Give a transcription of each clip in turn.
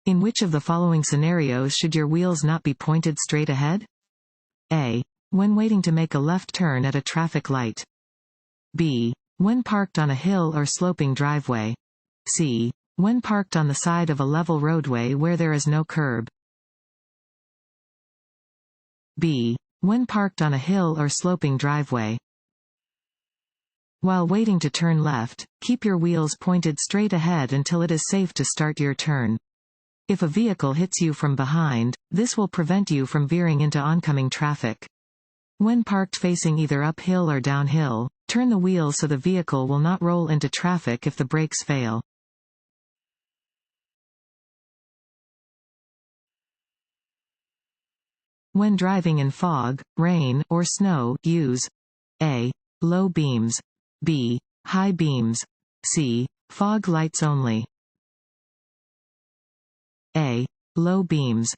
In which of the following scenarios should your wheels not be pointed straight ahead? A. When waiting to make a left turn at a traffic light. B. When parked on a hill or sloping driveway. C. When parked on the side of a level roadway where there is no curb. B. When parked on a hill or sloping driveway. While waiting to turn left, keep your wheels pointed straight ahead until it is safe to start your turn. If a vehicle hits you from behind, this will prevent you from veering into oncoming traffic. When parked facing either uphill or downhill, turn the wheels so the vehicle will not roll into traffic if the brakes fail. When driving in fog, rain, or snow, use A. Low beams. B. High beams. C. Fog lights only. A. Low beams.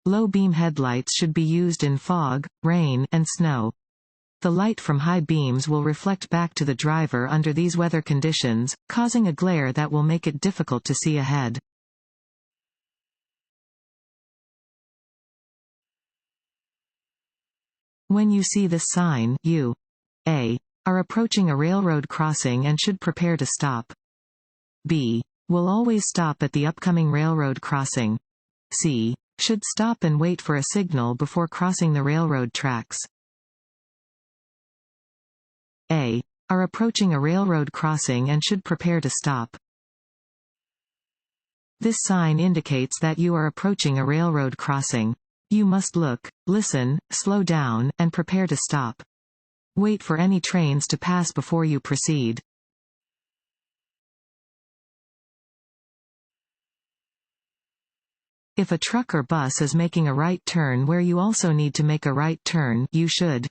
Low beam headlights should be used in fog, rain, and snow. The light from high beams will reflect back to the driver under these weather conditions, causing a glare that will make it difficult to see ahead. When you see this sign, you A. Are approaching a railroad crossing and should prepare to stop. B. Will always stop at the upcoming railroad crossing. C. Should stop and wait for a signal before crossing the railroad tracks. A. Are approaching a railroad crossing and should prepare to stop. This sign indicates that you are approaching a railroad crossing. You must look, listen, slow down, and prepare to stop. Wait for any trains to pass before you proceed. If a truck or bus is making a right turn where you also need to make a right turn, you should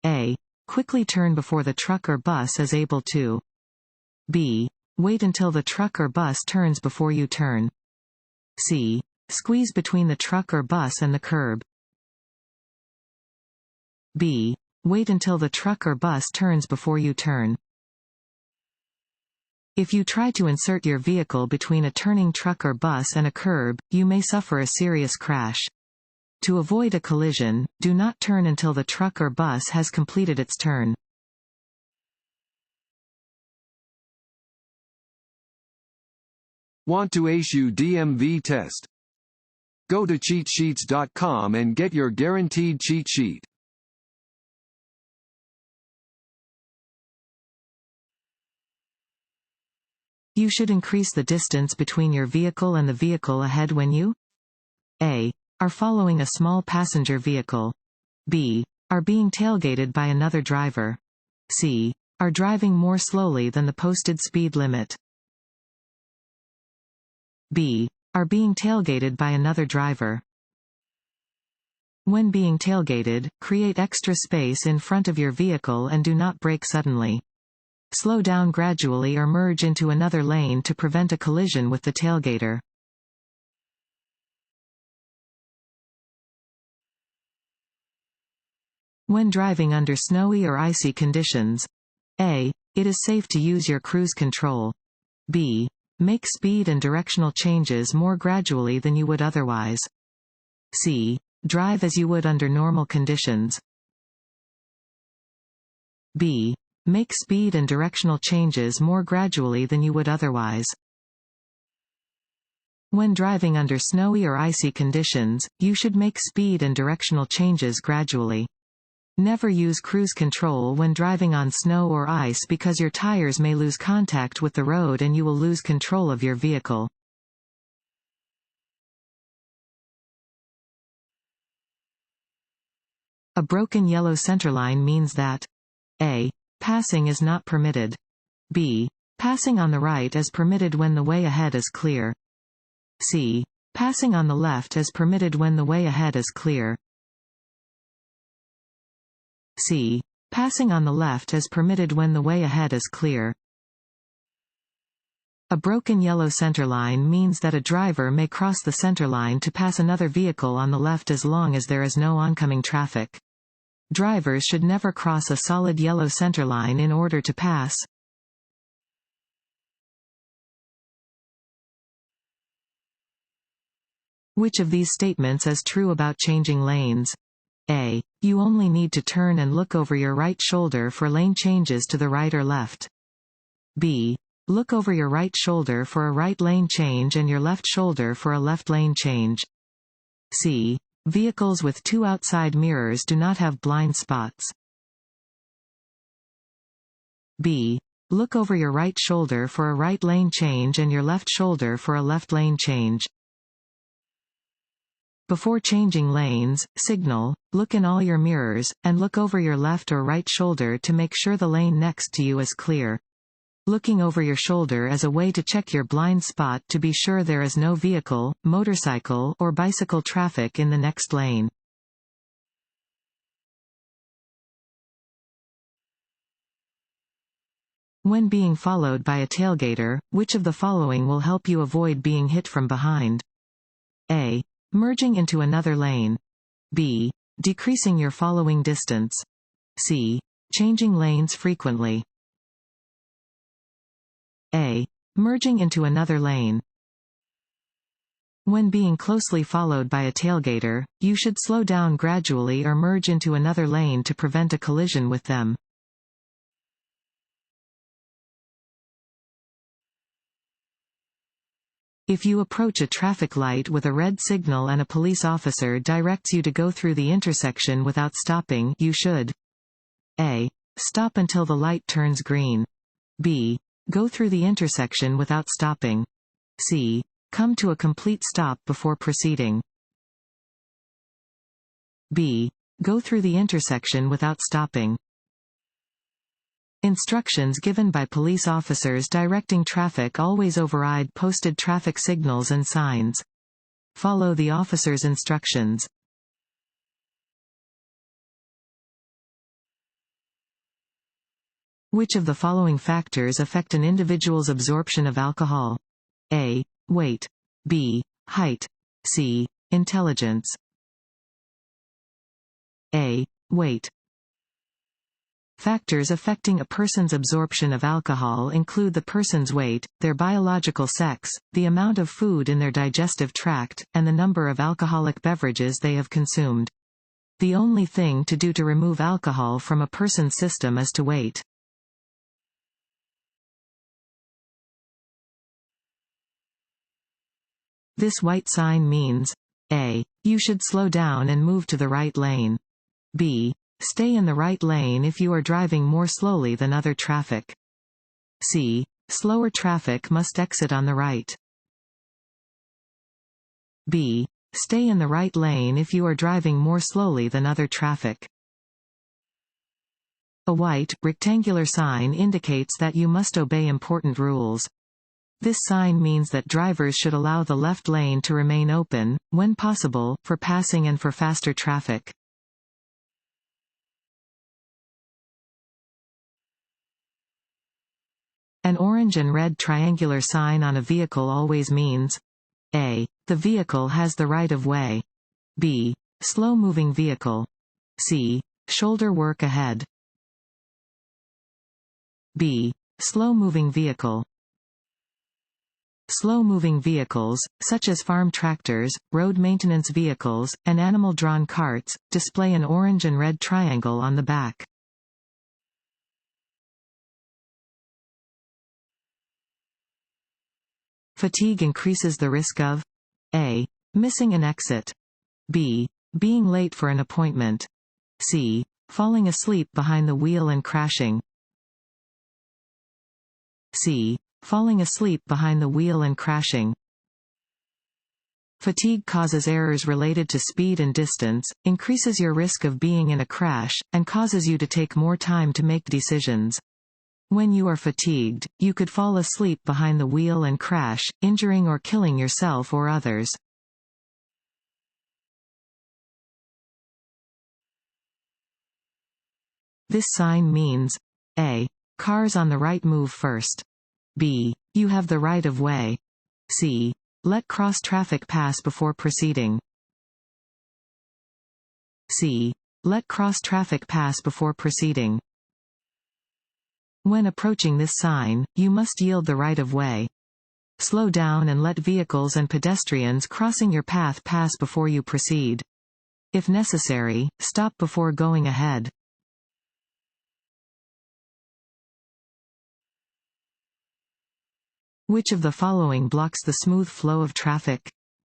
A. Quickly turn before the truck or bus is able to. B. Wait until the truck or bus turns before you turn. C. Squeeze between the truck or bus and the curb. B. Wait until the truck or bus turns before you turn. If you try to insert your vehicle between a turning truck or bus and a curb, you may suffer a serious crash. To avoid a collision, do not turn until the truck or bus has completed its turn. Want to ace your DMV test? Go to cheatsheets.com and get your guaranteed cheat sheet. You should increase the distance between your vehicle and the vehicle ahead when you A. Are following a small passenger vehicle. B. Are being tailgated by another driver. C. Are driving more slowly than the posted speed limit. B. Are being tailgated by another driver. When being tailgated, create extra space in front of your vehicle and do not brake suddenly. Slow down gradually or merge into another lane to prevent a collision with the tailgater. When driving under snowy or icy conditions. A. It is safe to use your cruise control. B. Make speed and directional changes more gradually than you would otherwise. C. Drive as you would under normal conditions. B. Make speed and directional changes more gradually than you would otherwise. When driving under snowy or icy conditions, you should make speed and directional changes gradually. Never use cruise control when driving on snow or ice because your tires may lose contact with the road and you will lose control of your vehicle. A broken yellow centerline means that A. Passing is not permitted. B. Passing on the right is permitted when the way ahead is clear. C. Passing on the left is permitted when the way ahead is clear. C. Passing on the left is permitted when the way ahead is clear. A broken yellow centerline means that a driver may cross the centerline to pass another vehicle on the left as long as there is no oncoming traffic. Drivers should never cross a solid yellow centerline in order to pass. Which of these statements is true about changing lanes? A. You only need to turn and look over your right shoulder for lane changes to the right or left. B. Look over your right shoulder for a right lane change and your left shoulder for a left lane change. C. Vehicles with two outside mirrors do not have blind spots. B. Look over your right shoulder for a right lane change and your left shoulder for a left lane change. Before changing lanes, signal, look in all your mirrors, and look over your left or right shoulder to make sure the lane next to you is clear. Looking over your shoulder is a way to check your blind spot to be sure there is no vehicle, motorcycle, or bicycle traffic in the next lane. When being followed by a tailgater, which of the following will help you avoid being hit from behind? A. Merging into another lane. B. Decreasing your following distance. C. Changing lanes frequently. A. Merging into another lane. When being closely followed by a tailgater, you should slow down gradually or merge into another lane to prevent a collision with them. If you approach a traffic light with a red signal and a police officer directs you to go through the intersection without stopping, you should A. Stop until the light turns green. B. Go through the intersection without stopping. C. Come to a complete stop before proceeding. B. Go through the intersection without stopping. Instructions given by police officers directing traffic always override posted traffic signals and signs. Follow the officer's instructions. Which of the following factors affect an individual's absorption of alcohol? A. Weight. B. Height. C. Intelligence. A. Weight. Factors affecting a person's absorption of alcohol include the person's weight, their biological sex, the amount of food in their digestive tract, and the number of alcoholic beverages they have consumed. The only thing to do to remove alcohol from a person's system is to wait. This white sign means A. You should slow down and move to the right lane. B. Stay in the right lane if you are driving more slowly than other traffic. C. Slower traffic must exit on the right. B. Stay in the right lane if you are driving more slowly than other traffic. A white, rectangular sign indicates that you must obey important rules. This sign means that drivers should allow the left lane to remain open, when possible, for passing and for faster traffic. An orange and red triangular sign on a vehicle always means A. The vehicle has the right of way. B. Slow-moving vehicle. C. Shoulder work ahead. B. Slow-moving vehicle. Slow-moving vehicles, such as farm tractors, road maintenance vehicles, and animal-drawn carts, display an orange and red triangle on the back. Fatigue increases the risk of A. Missing an exit. B. Being late for an appointment. C. Falling asleep behind the wheel and crashing. C. Falling asleep behind the wheel and crashing. Fatigue causes errors related to speed and distance, increases your risk of being in a crash, and causes you to take more time to make decisions. When you are fatigued, you could fall asleep behind the wheel and crash, injuring or killing yourself or others. This sign means A. Cars on the right move first. B. You have the right of way. C. Let cross traffic pass before proceeding. C. Let cross traffic pass before proceeding. When approaching this sign, you must yield the right of way. Slow down and let vehicles and pedestrians crossing your path pass before you proceed. If necessary, stop before going ahead. Which of the following blocks the smooth flow of traffic?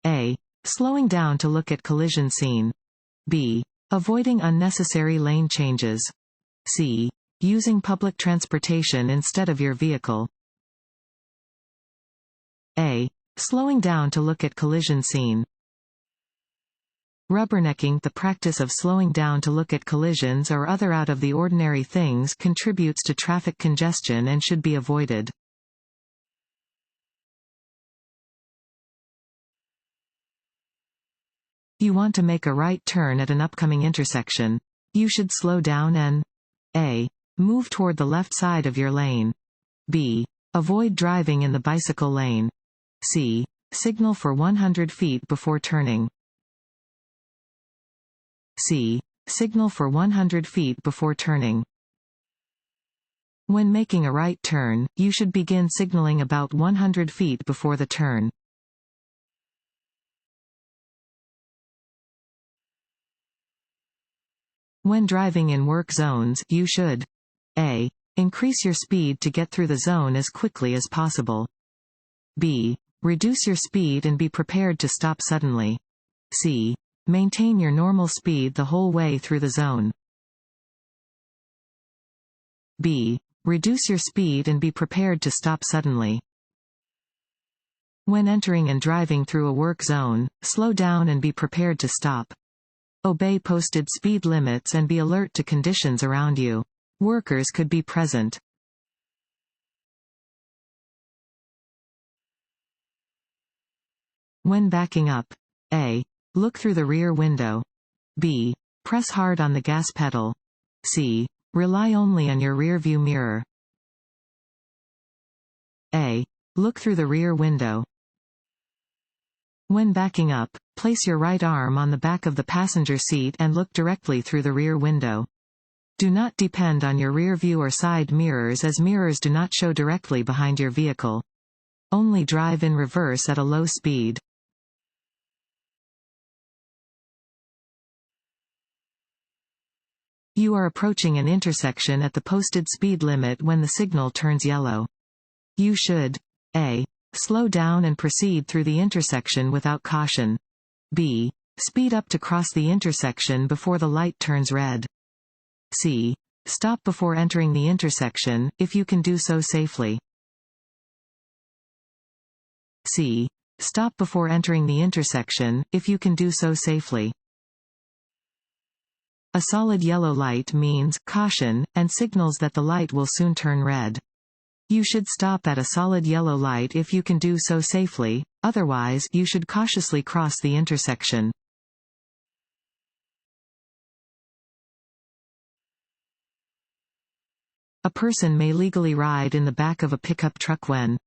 A. Slowing down to look at collision scene. B. Avoiding unnecessary lane changes. C. Using public transportation instead of your vehicle. A. Slowing down to look at collision scene. Rubbernecking, the practice of slowing down to look at collisions or other out-of-the-ordinary things, contributes to traffic congestion and should be avoided. You want to make a right turn at an upcoming intersection. You should slow down and A. Move toward the left side of your lane. B. Avoid driving in the bicycle lane. C. Signal for 100 feet before turning. C. Signal for 100 feet before turning. When making a right turn, you should begin signaling about 100 feet before the turn. When driving in work zones, you should A. Increase your speed to get through the zone as quickly as possible. B. Reduce your speed and be prepared to stop suddenly. C. Maintain your normal speed the whole way through the zone. B. Reduce your speed and be prepared to stop suddenly. When entering and driving through a work zone, slow down and be prepared to stop. Obey posted speed limits and be alert to conditions around you. Workers could be present. When backing up, A. Look through the rear window. B. Press hard on the gas pedal. C. Rely only on your rear view mirror. A. Look through the rear window. When backing up, place your right arm on the back of the passenger seat and look directly through the rear window. Do not depend on your rear view or side mirrors, as mirrors do not show directly behind your vehicle. Only drive in reverse at a low speed. You are approaching an intersection at the posted speed limit when the signal turns yellow. You should A. Slow down and proceed through the intersection without caution. B. Speed up to cross the intersection before the light turns red. C. Stop before entering the intersection, if you can do so safely. C. Stop before entering the intersection, if you can do so safely. A solid yellow light means caution, and signals that the light will soon turn red. You should stop at a solid yellow light if you can do so safely, otherwise, you should cautiously cross the intersection. A person may legally ride in the back of a pickup truck when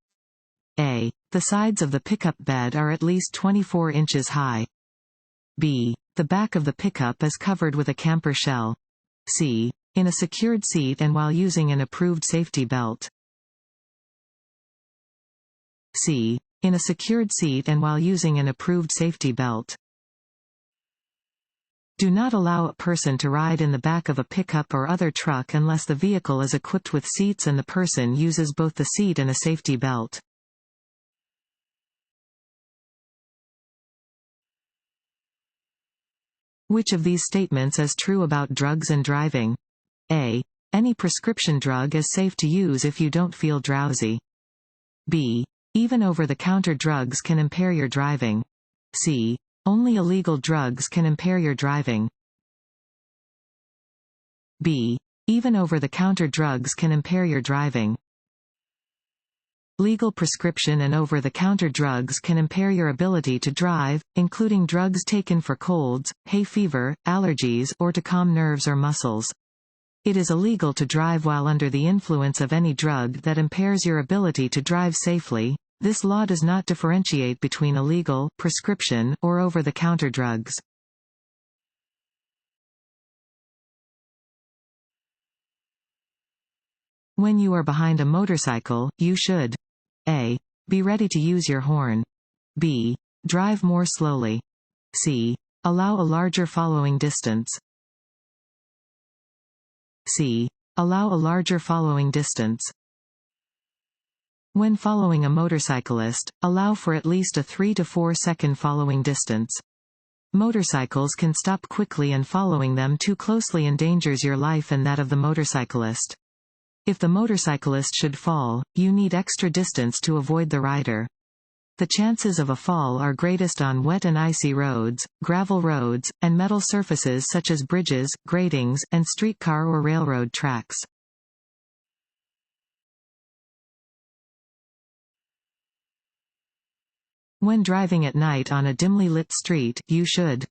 A. The sides of the pickup bed are at least 24 inches high. B. The back of the pickup is covered with a camper shell. C. In a secured seat and while using an approved safety belt. C. In a secured seat and while using an approved safety belt. Do not allow a person to ride in the back of a pickup or other truck unless the vehicle is equipped with seats and the person uses both the seat and a safety belt. Which of these statements is true about drugs and driving? A. Any prescription drug is safe to use if you don't feel drowsy. B. Even over-the-counter drugs can impair your driving. C. Only illegal drugs can impair your driving. B. Even over-the-counter drugs can impair your driving. Legal prescription and over-the-counter drugs can impair your ability to drive, including drugs taken for colds, hay fever, allergies, or to calm nerves or muscles. It is illegal to drive while under the influence of any drug that impairs your ability to drive safely. This law does not differentiate between illegal, prescription, or over-the-counter drugs. When you are behind a motorcycle, you should A. Be ready to use your horn. B. Drive more slowly. C. Allow a larger following distance. C. Allow a larger following distance. When following a motorcyclist, allow for at least a 3 to 4 second following distance. Motorcycles can stop quickly and following them too closely endangers your life and that of the motorcyclist. If the motorcyclist should fall, you need extra distance to avoid the rider. The chances of a fall are greatest on wet and icy roads, gravel roads, and metal surfaces such as bridges, gratings, and streetcar or railroad tracks. When driving at night on a dimly lit street, you should